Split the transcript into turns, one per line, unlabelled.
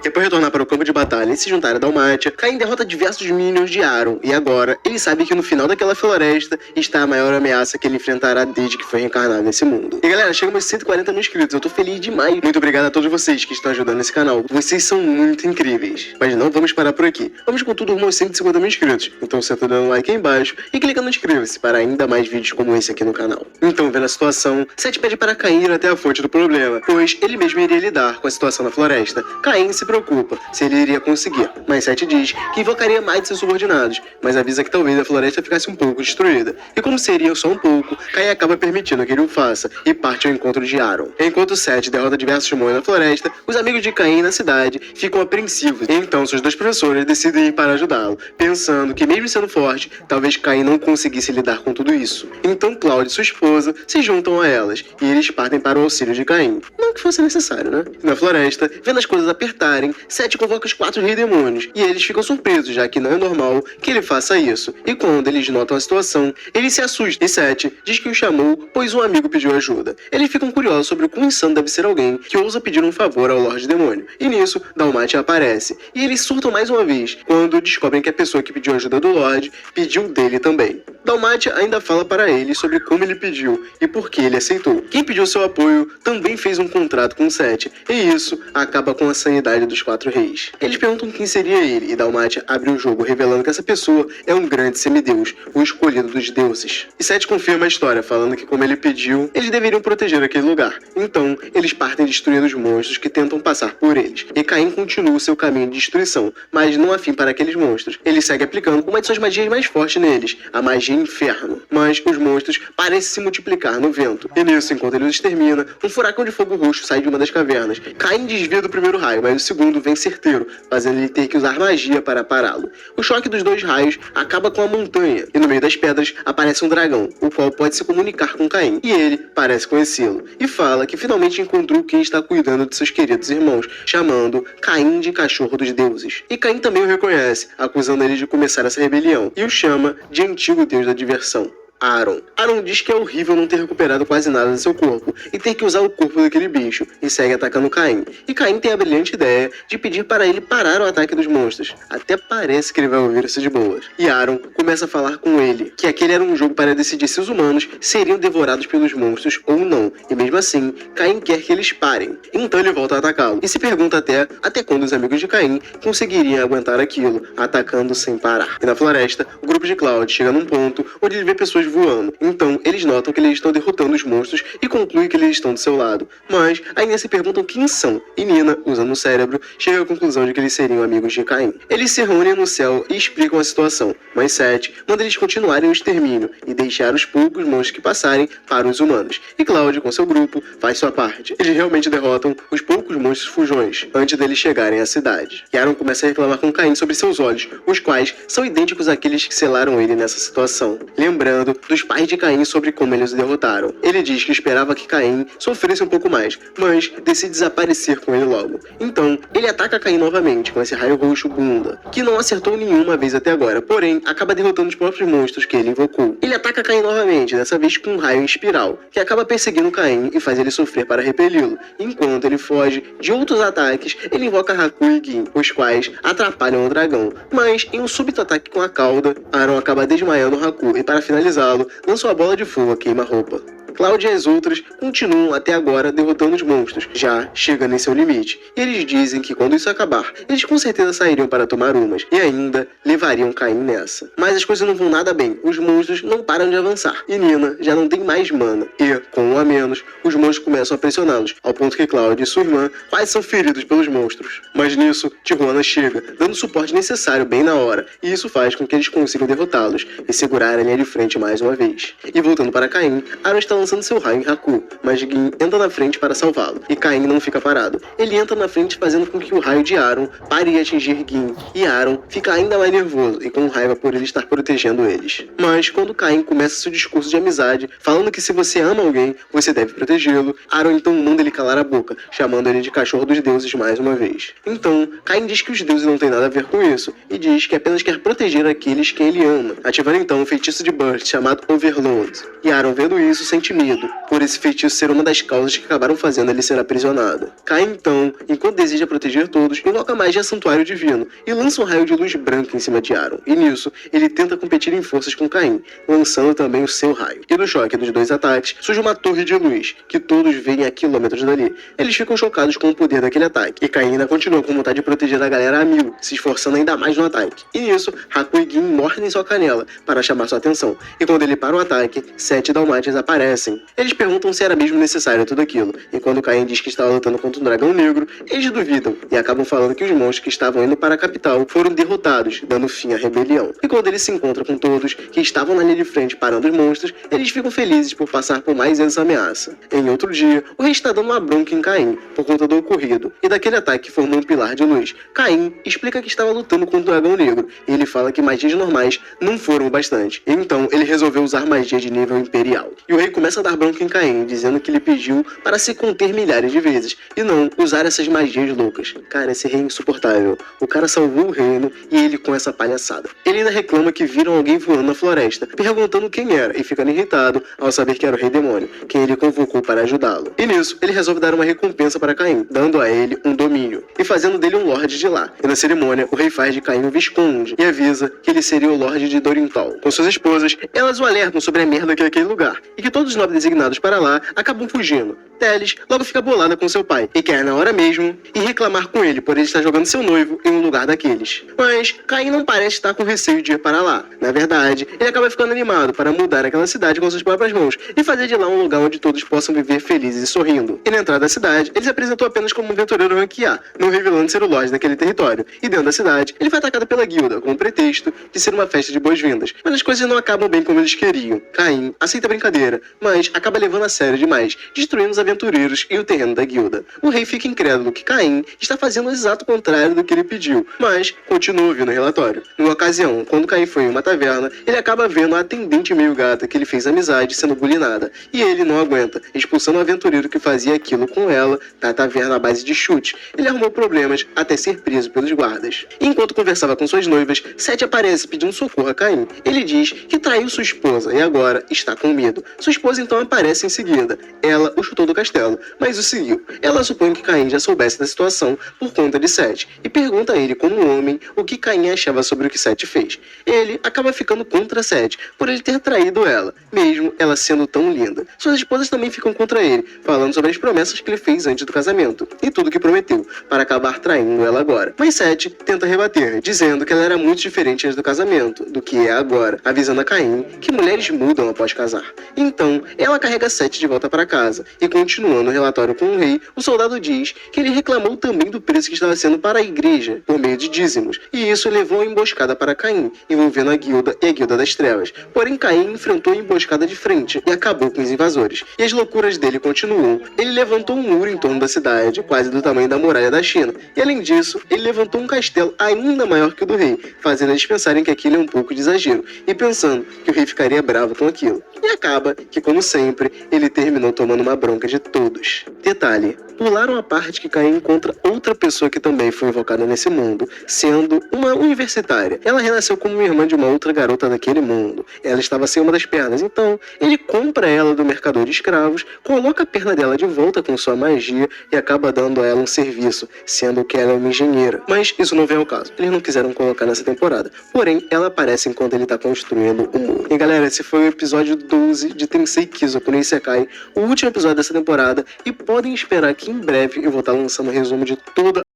E após retornar para o campo de batalha e se juntar a Dalmátia, Caim derrota diversos minions de Aaron, e agora ele sabe que no final daquela floresta está a maior ameaça que ele enfrentará desde que foi reencarnado nesse mundo. E galera, chegamos a 140 mil inscritos, eu tô feliz demais. Muito obrigado a todos vocês que estão ajudando esse canal, vocês são muito incríveis. Mas não vamos parar por aqui, vamos com tudo rumo aos 150 mil inscritos, então senta dando um like aí embaixo e clica no inscreva-se para ainda mais vídeos como esse aqui no canal. Então, vendo a situação, Sete pede para Caim ir até a fonte do problema, pois ele mesmo iria lidar com a situação na floresta. Caim se preocupa se ele iria conseguir, mas Sete diz que invocaria mais de seus subordinados, mas avisa que talvez a floresta ficasse um pouco destruída. E como seria só um pouco, Caim acaba permitindo que ele o faça e parte ao encontro de Aaron. Enquanto Sete derrota diversos demônios na floresta, os amigos de Caim na cidade ficam apreensivos. E então seus dois professores decidem ir para ajudá-lo, pensando que mesmo sendo forte, talvez Caim não conseguisse lidar com tudo isso. Então Cláudia e sua esposa se juntam a elas, e eles partem para o auxílio de Caim. Não que fosse necessário, né? Na floresta, vendo as coisas apertarem, Sete convoca os 4 reis demônios, e eles ficam surpresos, já que não é normal que ele faça isso. E quando eles notam a situação, eles se assustam, e Sete diz que o chamou, pois um amigo pediu ajuda. Eles ficam curiosos sobre o quão insano deve ser alguém que ousa pedir um favor ao Lorde Demônio. E nisso, Dalmátia aparece, e eles surtam mais uma vez, quando descobrem que a pessoa que pediu ajuda do Lorde pediu dele também. Dalmátia ainda fala para ele sobre como ele pediu e por que ele aceitou. Quem pediu seu apoio também fez um contrato com Sete, e isso acaba com a sanidade dos 4 reis. Eles perguntam quem seria ele, e Dalmátia abre o jogo revelando que essa pessoa é um grande semideus, o escolhido dos deuses. E Sete confirma a história, falando que como ele pediu, eles deveriam proteger aquele lugar. Então, eles partem destruindo os monstros que tentam passar por eles. E Caim continua o seu caminho de destruição, mas não afim para aqueles monstros. Ele segue aplicando uma de suas magias mais fortes neles, a magia Inferno. Mas os monstros parecem se multiplicar no vento. E nisso, enquanto ele os extermina, um furacão de fogo roxo sai de uma das cavernas. Caim desvia do primeiro raio, mas o segundo vem certeiro, fazendo ele ter que usar magia para pará-lo. O choque dos 2 raios acaba com a montanha, e no meio das pedras aparece um dragão, o qual pode se comunicar com Caim. E ele parece conhecê-lo, e fala que finalmente encontrou quem está cuidando de seus queridos irmãos, chamando Caim de cachorro dos deuses. E Caim também o reconhece, acusando ele de começar essa rebelião, e o chama de antigo deus da diversão. Aaron. Aaron diz que é horrível não ter recuperado quase nada do seu corpo e ter que usar o corpo daquele bicho, e segue atacando Caim. E Caim tem a brilhante ideia de pedir para ele parar o ataque dos monstros. Até parece que ele vai ouvir isso de boas. E Aaron começa a falar com ele, que aquele era um jogo para decidir se os humanos seriam devorados pelos monstros ou não, e mesmo assim, Caim quer que eles parem. Então ele volta a atacá-lo, e se pergunta até quando os amigos de Caim conseguiriam aguentar aquilo, atacando sem parar. E na floresta, o grupo de Cloud chega num ponto onde ele vê pessoas voando. Então, eles notam que eles estão derrotando os monstros e concluem que eles estão do seu lado. Mas, ainda se perguntam quem são, e Nina, usando o cérebro, chega à conclusão de que eles seriam amigos de Caim. Eles se reúnem no céu e explicam a situação, mas Sete manda eles continuarem o extermínio e deixar os poucos monstros que passarem para os humanos. E Cloud, com seu grupo, faz sua parte. Eles realmente derrotam os poucos monstros fujões, antes deles chegarem à cidade. E Aaron começa a reclamar com Caim sobre seus olhos, os quais são idênticos àqueles que selaram ele nessa situação. Lembrando dos pais de Caim sobre como eles o derrotaram. Ele diz que esperava que Caim sofresse um pouco mais, mas decide desaparecer com ele logo. Então, ele ataca Caim novamente com esse raio roxo bunda, que não acertou nenhuma vez até agora, porém, acaba derrotando os próprios monstros que ele invocou. Ele ataca Caim novamente, dessa vez com um raio em espiral, que acaba perseguindo Caim e faz ele sofrer para repeli-lo. Enquanto ele foge de outros ataques, ele invoca Haku e Gin, os quais atrapalham o dragão. Mas, em um súbito ataque com a cauda, Aaron acaba desmaiando Haku e, para finalizá-lo, lança uma bola de fogo a queima-roupa. Cláudia e as outras continuam até agora derrotando os monstros, já chegando em seu limite. E eles dizem que quando isso acabar, eles com certeza sairiam para tomar umas, e ainda levariam Caim nessa. Mas as coisas não vão nada bem, os monstros não param de avançar, e Nina já não tem mais mana, e, com um a menos, os monstros começam a pressioná-los, ao ponto que Cláudia e sua irmã quase são feridos pelos monstros. Mas nisso, Tijuana chega, dando o suporte necessário bem na hora, e isso faz com que eles consigam derrotá-los, e segurar a linha de frente mais uma vez. E voltando para Caim, Aaron está lançando seu raio em Haku, mas Gin entra na frente para salvá-lo, e Caim não fica parado. Ele entra na frente fazendo com que o raio de Aaron pare de atingir Gin, e Aaron fica ainda mais nervoso e com raiva por ele estar protegendo eles. Mas quando Caim começa seu discurso de amizade, falando que se você ama alguém, você deve protegê-lo, Aaron então manda ele calar a boca, chamando ele de cachorro dos deuses mais uma vez. Então, Caim diz que os deuses não têm nada a ver com isso, e diz que apenas quer proteger aqueles que ele ama, ativando então um feitiço de Burst chamado Overload. E Aaron, vendo isso, sente sente medo, por esse feitiço ser uma das causas que acabaram fazendo ele ser aprisionado. Caim, então, enquanto deseja proteger todos, invoca a magia Santuário Divino e lança um raio de luz branca em cima de Aaron. E nisso, ele tenta competir em forças com Caim, lançando também o seu raio. E no choque dos dois ataques, surge uma torre de luz, que todos veem a quilômetros dali. Eles ficam chocados com o poder daquele ataque, e Caim ainda continua com vontade de proteger a galera a mil, se esforçando ainda mais no ataque. E nisso, Haku e Gin mordem sua canela, para chamar sua atenção, e quando ele para o ataque, 7 dalmátias aparecem. Eles perguntam se era mesmo necessário tudo aquilo, e quando Caim diz que estava lutando contra um dragão negro, eles duvidam, e acabam falando que os monstros que estavam indo para a capital foram derrotados, dando fim à rebelião. E quando ele se encontra com todos que estavam na linha de frente parando os monstros, eles ficam felizes por passar por mais essa ameaça. Em outro dia, o rei está dando uma bronca em Caim, por conta do ocorrido, e daquele ataque que formou um pilar de luz. Caim explica que estava lutando contra o dragão negro, e ele fala que magias normais não foram o bastante. Então, ele resolveu usar magia de nível imperial. E o rei começa a dar bronca em Caim, dizendo que ele pediu para se conter milhares de vezes, e não usar essas magias loucas. Cara, esse rei é insuportável. O cara salvou o reino, e ele com essa palhaçada. Ele ainda reclama que viram alguém voando na floresta, perguntando quem era, e ficando irritado ao saber que era o rei demônio, quem ele convocou para ajudá-lo. E nisso, ele resolve dar uma recompensa para Caim, dando a ele um domínio, e fazendo dele um lorde de lá. E na cerimônia, o rei faz de Caim um visconde, e avisa que ele seria o lorde de Dorinthal. Com suas esposas, elas o alertam sobre a merda que é aquele lugar, e que todos os nobres designados para lá acabam fugindo. Teles logo fica bolada com seu pai, e quer na hora mesmo ir reclamar com ele por ele estar jogando seu noivo em um lugar daqueles. Mas Caim não parece estar com receio de ir para lá. Na verdade, ele acaba ficando animado para mudar aquela cidade com suas próprias mãos e fazer de lá um lugar onde todos possam viver felizes e sorrindo. E na entrada da cidade, ele se apresentou apenas como um aventureiro rank A, não revelando ser o lorde daquele território. E dentro da cidade, ele foi atacado pela guilda, com o pretexto de ser uma festa de boas-vindas. Mas as coisas não acabam bem como eles queriam. Caim aceita a brincadeira, mas acaba levando a sério demais, destruindo os aventureiros e o terreno da guilda. O rei fica incrédulo que Caim está fazendo o exato contrário do que ele pediu, mas continua ouvindo o relatório. Numa ocasião, quando Caim foi em uma taverna, ele acaba vendo a atendente meio gata que ele fez amizade sendo bulinada, e ele não aguenta, expulsando o aventureiro que fazia aquilo com ela da taverna à base de chute. Ele arrumou problemas até ser preso pelos guardas. E enquanto conversava com suas noivas, Sete aparece pedindo socorro a Caim. Ele diz que traiu sua esposa e agora está com medo. Sua esposa então aparece em seguida. Ela o chutou do castelo, mas o seguiu. Ela supõe que Caim já soubesse da situação por conta de Sete e pergunta a ele, como um homem, o que Caim achava sobre o que Sete fez. Ele acaba ficando contra Sete por ele ter traído ela, mesmo ela sendo tão linda. Suas esposas também ficam contra ele, falando sobre as promessas que ele fez antes do casamento e tudo que prometeu, para acabar traindo ela agora. Mas Sete tenta rebater, dizendo que ela era muito diferente antes do casamento do que é agora, avisando a Caim que mulheres mudam após casar. Então, ela carrega Sete de volta para casa e, continuando o relatório com o rei, o soldado diz que ele reclamou também do preço que estava sendo para a igreja por meio de dízimos, e isso levou a emboscada para Caim, envolvendo a guilda e a guilda das trevas. Porém, Caim enfrentou a emboscada de frente e acabou com os invasores. E as loucuras dele continuam. Ele levantou um muro em torno da cidade, quase do tamanho da muralha da China. E além disso, ele levantou um castelo ainda maior que o do rei, fazendo eles pensarem que aquilo é um pouco de exagero, e pensando que o rei ficaria bravo com aquilo. E acaba que, como sempre, ele terminou tomando uma bronca de todos. Detalhe, pularam a parte que Caim encontra outra pessoa que também foi invocada nesse mundo, sendo uma universitária. Ela renasceu como irmã de uma outra garota daquele mundo. Ela estava sem uma das pernas, então ele compra ela do mercador de escravos, coloca a perna dela de volta com sua magia e acaba dando a ela um serviço, sendo que ela é uma engenheira. Mas isso não vem ao caso. Eles não quiseram colocar nessa temporada. Porém, ela aparece enquanto ele está construindo o muro. E galera, esse foi o episódio 12 de Tensei Kizoku no Isekai, o último episódio dessa temporada, e podem esperar que em breve eu vou estar lançando um resumo de toda